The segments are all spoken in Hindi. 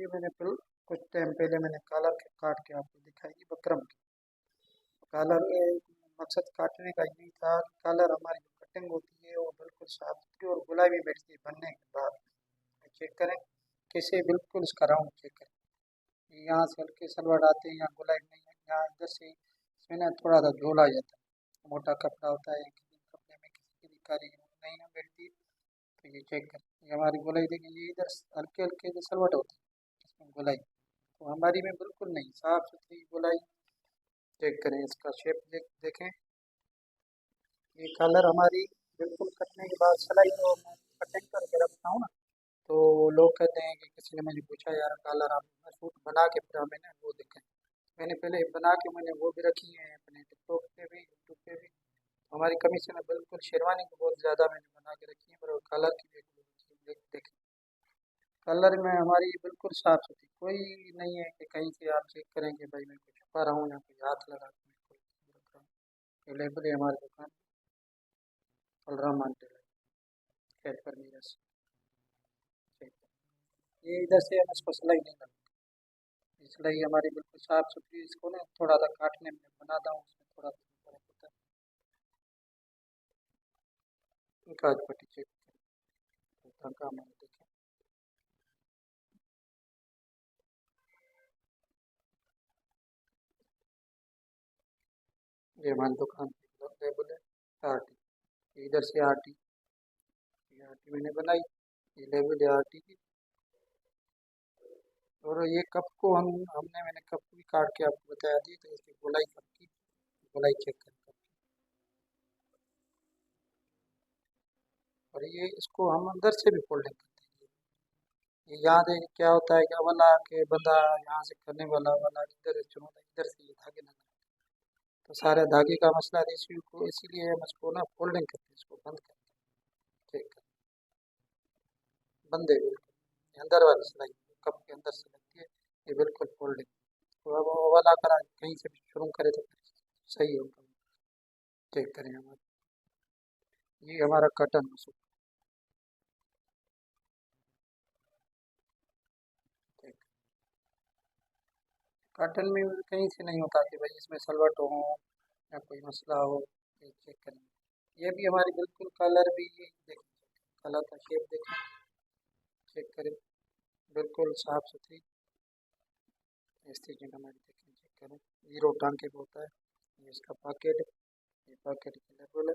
मैंने कुछ टाइम पहले मैंने कॉलर के काट के आपको दिखाई थी बकरम की। कॉलर मकसद काटने का यही था कि कॉलर हमारी जो कटिंग होती है वो बिल्कुल साफ सुथरी और गुलाबी बैठती है बनने के बाद। चेक करें कैसे, बिल्कुल इसका राउंड चेक करें। यहाँ से हल्के सलवार आते हैं, यहाँ गुलाबी नहीं है, यहाँ इधर से इसमें ना थोड़ा सा झोल आ जाता है। मोटा कपड़ा होता है, किसी कपड़े में किसी की कारी नहीं ना बैठती। तो ये चेक करें, ये हमारी गोलाई देखिए, ये इधर हल्के हल्के जो सलवट होती है इसमें गोलाई, तो हमारी में बिल्कुल नहीं, साफ सुथरी गोलाई। चेक करें इसका शेप देखें। ये कलर हमारी बिल्कुल कटने के बाद सिलाई जो मैं कटिंग करके रखता हूँ ना, तो लोग कहते हैं कि किसी ने मुझे पूछा यार कलर आप सूट बना के फिर हमें ना वो दिखाएं। मैंने पहले बना के मैंने वो भी रखी है अपने टिकटॉक पे भी, यूट्यूब पे भी। तो हमारी कमीशन में बिल्कुल शेरवानी को बहुत ज़्यादा मैंने बना के रखी है, पर कलर की देखें, कलर में हमारी बिल्कुल साफ सुथरी, कोई नहीं है कि कहीं से आप चेक करें कि भाई मैं कुछ छुपा रहा हूँ या कोई हाथ लगा के मैं कोई रख रहा हूँ। अवेलेबल है हमारी दुकान अलरहमान टेलर, खैर पर मेरा ये इधर से हम इसको सिलाई नहीं करते, सिलाई हमारी बिल्कुल साफ सुथरी। इसको ना थोड़ा सा काटने में बनाता हूँ, उसमें थोड़ा सा फर्क होता है। काज पट्टी चेक काम देखें, ये हमारी दुकान लेबल है आरटी, इधर से आरटी, ये आरटी मैंने बनाई, ये लेबल है आरटी की। और ये कप को मैंने कप भी काट के आपको बताया दी, तो इसकी गोलाई कप की गोलाई चेक करें कप की। और ये इसको हम अंदर से भी फोल्डिंग करते हैं। ये याद है क्या होता है कि वाला के बंदा यहाँ से करने वाला वाला इधर चुनौता, इधर से ये धागे ना, तो सारे धागे का मसला है, इसी को इसीलिए हम इसको ना फोल्डिंग करते हैं, इसको बंद करते हैं। चेक करें, बंद है बिल्कुल, अंदर वाली सिलाई कप के अंदर से लगती है, ये बिल्कुल फोल्डिंग। तो अब वो वाला करा कहीं से भी शुरू करे तो सही होगा। चेक करें हमारा, ये हमारा कटन सूट, कॉटन में कहीं से नहीं होता कि भाई इसमें सलवट हो या कोई मसला हो। ये चेक करें, ये भी हमारी बिल्कुल कलर भी, ये देखें कलर का शेप देखें, चेक करें बिल्कुल साफ सुथरी स्टिचिंग हमारी देखें, चेक करें जीरो टांके पे होता है। ये इसका पॉकेट, ये पॉकेट की लेवल है।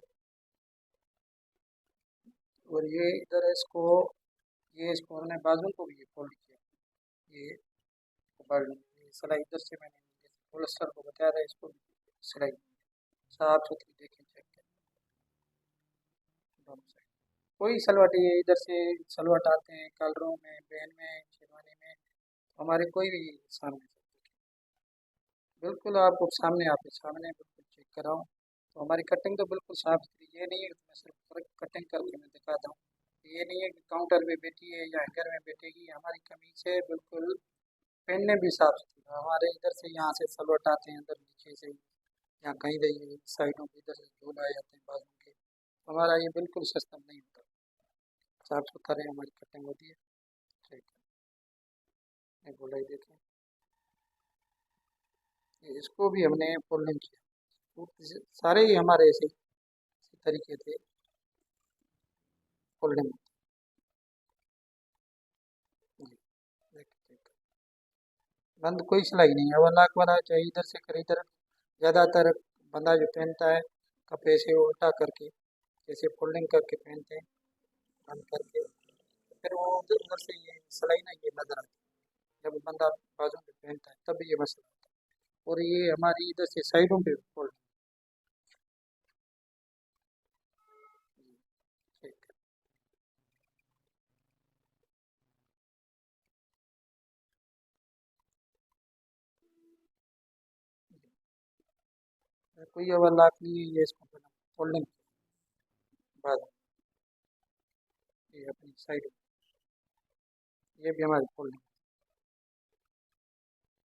और ये इधर इसको, ये इसको हमने बाजू को भी ये फोल्ड किया, ये सिलाई इधर से मैंने पोलिस्टर को बताया था, इसको सिलाई साफ सुथरी देखें, चेक करें दोनों साइड। कोई सलवट, ये इधर से सलवट आते हैं कलरों में, बैन में, शेरवानी में, तो हमारे कोई भी सामने से बिल्कुल आपको सामने आपके सामने बिल्कुल चेक कराऊँ। तो हमारी कटिंग तो बिल्कुल साफ सुथरी, ये नहीं है कि मैं सिर्फ कटिंग करके मैं दिखाता हूँ। ये नहीं है कि काउंटर पे बैठी है या हैंगर में बैठेगी, हमारी कमीज है बिल्कुल पहनने भी साफ सुथरी। हमारे इधर से यहाँ से सलवट आते हैं अंदर नीचे से, यहाँ कहीं कहीं साइडों पे इधर से झूल आ जाते हैं बाजू के, तो हमारा ये बिल्कुल सिस्टम नहीं होता, साफ सुथरे हमारी कटिंग होती है। ठीक है, ये गोलाई देखें, इसको भी हमने फोल्डिंग किया, तो सारे ही हमारे ऐसे इसी तरीके से फोल्डिंग होती है। देखिए बंद कोई सिलाई नहीं है, वाला वाला चाहे इधर से करे इधर, ज़्यादातर बंदा जो पहनता है कपड़े से उल्टा करके जैसे फोल्डिंग करके पहनते हैं, बंद करके, फिर वो उधर उधर से ये सिलाई ना ये नजर आती है जब बंदा बाजू में पहनता है, तब ये मसला आता है। और ये हमारी इधर से साइडों पे फोल्ड, ठीक है, कोई ओवरलैप नहीं है, ये इसको फोल्डिंग बाद ये अपनी साइड, ये भी हमारी फोल्डिंग।